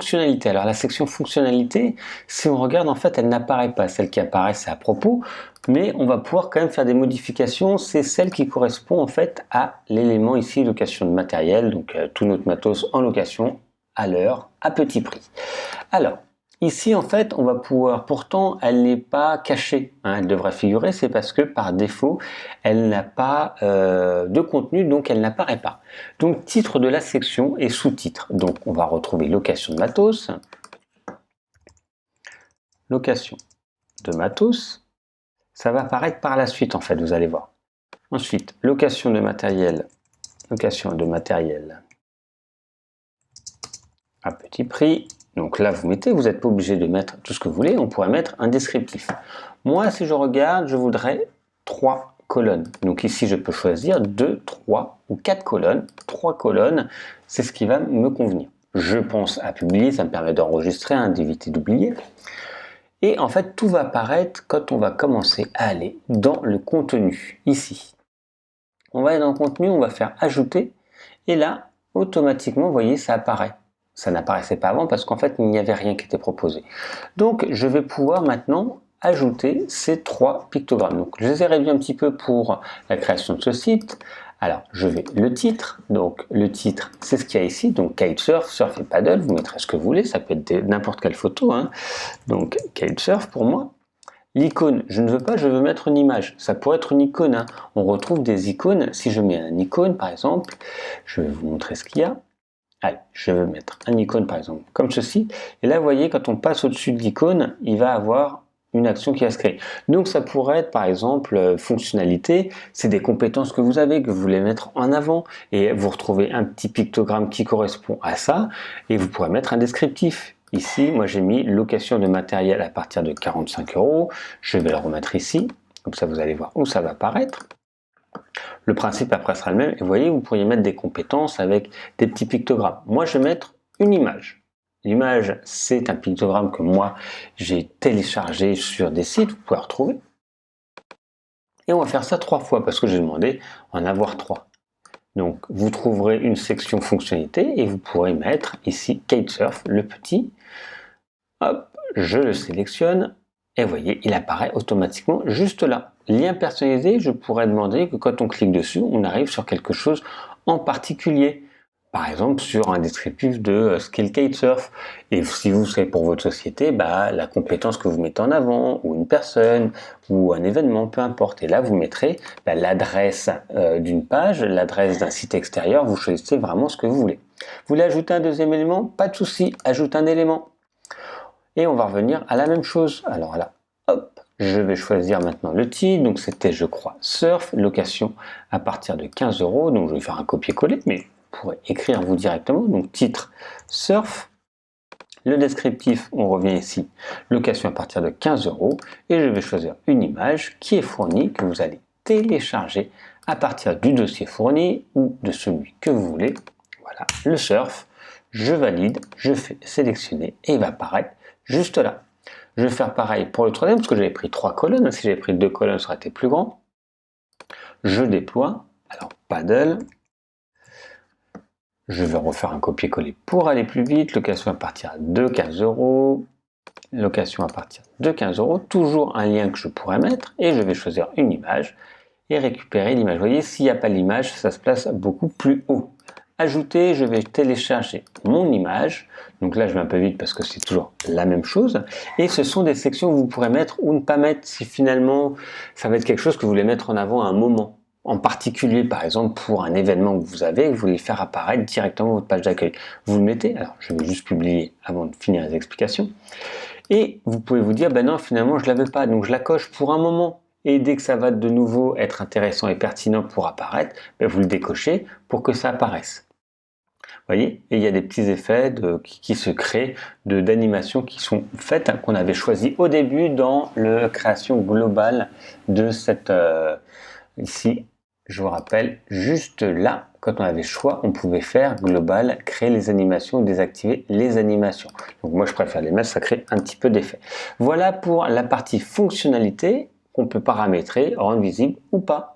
fonctionnalité. Alors la section fonctionnalité, si on regarde, en fait, elle n'apparaît pas. Celle qui apparaît, c'est à propos, mais on va pouvoir quand même faire des modifications. C'est celle qui correspond en fait à l'élément ici, location de matériel, donc tout notre matos en location à l'heure, à petit prix. Alors, ici, en fait, on va pouvoir, pourtant, elle n'est pas cachée, hein, elle devrait figurer, c'est parce que par défaut, elle n'a pas de contenu, donc elle n'apparaît pas. Donc, titre de la section et sous-titre. Donc, on va retrouver location de matos, location de matos, ça va apparaître par la suite, en fait, vous allez voir. Ensuite, location de matériel à petit prix. Donc là, vous n'êtes pas obligé de mettre tout ce que vous voulez, on pourrait mettre un descriptif. Moi, si je regarde, je voudrais 3 colonnes. Donc ici, je peux choisir 2, 3 ou 4 colonnes. 3 colonnes, c'est ce qui va me convenir. Je pense à publier, ça me permet d'enregistrer, hein, d'éviter d'oublier. Et en fait, tout va apparaître quand on va commencer à aller dans le contenu, ici. On va aller dans le contenu, on va faire ajouter, et là, automatiquement, vous voyez, ça apparaît. Ça n'apparaissait pas avant parce qu'en fait, il n'y avait rien qui était proposé. Donc, je vais pouvoir maintenant ajouter ces 3 pictogrammes. Donc, je les ai réduits un petit peu pour la création de ce site. Alors, je vais le titre. Donc, le titre, c'est ce qu'il y a ici. Donc, kitesurf, surf et paddle. Vous mettrez ce que vous voulez. Ça peut être n'importe quelle photo, hein. Donc, kitesurf pour moi. L'icône, je ne veux pas, je veux mettre une image. Ça pourrait être une icône, hein. On retrouve des icônes. Si je mets une icône, par exemple, je vais vous montrer ce qu'il y a. Allez, je vais mettre un icône par exemple comme ceci. Et là, vous voyez, quand on passe au-dessus de l'icône, il va avoir une action qui va se créer. Donc ça pourrait être par exemple fonctionnalité, c'est des compétences que vous avez, que vous voulez mettre en avant. Et vous retrouvez un petit pictogramme qui correspond à ça. Et vous pourrez mettre un descriptif. Ici, moi j'ai mis location de matériel à partir de 45 €. Je vais le remettre ici. Comme ça, vous allez voir où ça va apparaître. Le principe après sera le même. Et vous voyez, vous pourriez mettre des compétences avec des petits pictogrammes. Moi, je vais mettre une image. L'image, c'est un pictogramme que moi, j'ai téléchargé sur des sites. Vous pouvez retrouver. Et on va faire ça 3 fois parce que j'ai demandé en avoir 3. Donc, vous trouverez une section fonctionnalité et vous pourrez mettre ici kitesurf, le petit. Hop, je le sélectionne. Et vous voyez, il apparaît automatiquement juste là. Lien personnalisé, je pourrais demander que quand on clique dessus, on arrive sur quelque chose en particulier. Par exemple, sur un descriptif de skill kitesurf. Et si vous savez pour votre société, la compétence que vous mettez en avant, ou une personne, ou un événement, peu importe. Et là, vous mettrez l'adresse d'une page, l'adresse d'un site extérieur. Vous choisissez vraiment ce que vous voulez. Vous voulez ajouter un deuxième élément? Pas de souci, ajoute un élément. Et on va revenir à la même chose. Alors là, hop, je vais choisir maintenant le titre. Donc c'était, je crois, surf, location à partir de 15 €. Donc je vais faire un copier-coller, mais vous pourrez écrire vous directement. Donc titre, surf. Le descriptif, on revient ici, location à partir de 15 €. Et je vais choisir une image qui est fournie, que vous allez télécharger à partir du dossier fourni ou de celui que vous voulez. Voilà, le surf. Je valide, je fais sélectionner et il va apparaître juste là. Je vais faire pareil pour le troisième parce que j'avais pris 3 colonnes. Si j'avais pris 2 colonnes, ça aurait été plus grand. Je déploie. Alors, paddle. Je vais refaire un copier-coller pour aller plus vite. Location à partir de 15 €. Location à partir de 15 €. Toujours un lien que je pourrais mettre. Et je vais choisir une image et récupérer l'image. Vous voyez, s'il n'y a pas l'image, ça se place beaucoup plus haut. Ajouter, je vais télécharger mon image. Donc là, je vais un peu vite parce que c'est toujours la même chose. Et ce sont des sections que vous pourrez mettre ou ne pas mettre si finalement ça va être quelque chose que vous voulez mettre en avant à un moment. En particulier, par exemple, pour un événement que vous avez, vous voulez faire apparaître directement votre page d'accueil. Vous le mettez. Alors, je vais juste publier avant de finir les explications. Et vous pouvez vous dire, non, finalement, je ne l'avais pas. Donc, je la coche pour un moment. Et dès que ça va de nouveau être intéressant et pertinent pour apparaître, vous le décochez pour que ça apparaisse. Voyez, et il y a des petits effets qui se créent d'animations qui sont faites, hein, qu'on avait choisi au début dans la création globale de cette... ici, je vous rappelle, juste là, quand on avait choix, on pouvait faire global, créer les animations, désactiver les animations. Donc moi, je préfère les mettre, ça crée un petit peu d'effet. Voilà pour la partie fonctionnalité qu'on peut paramétrer, rendre visible ou pas.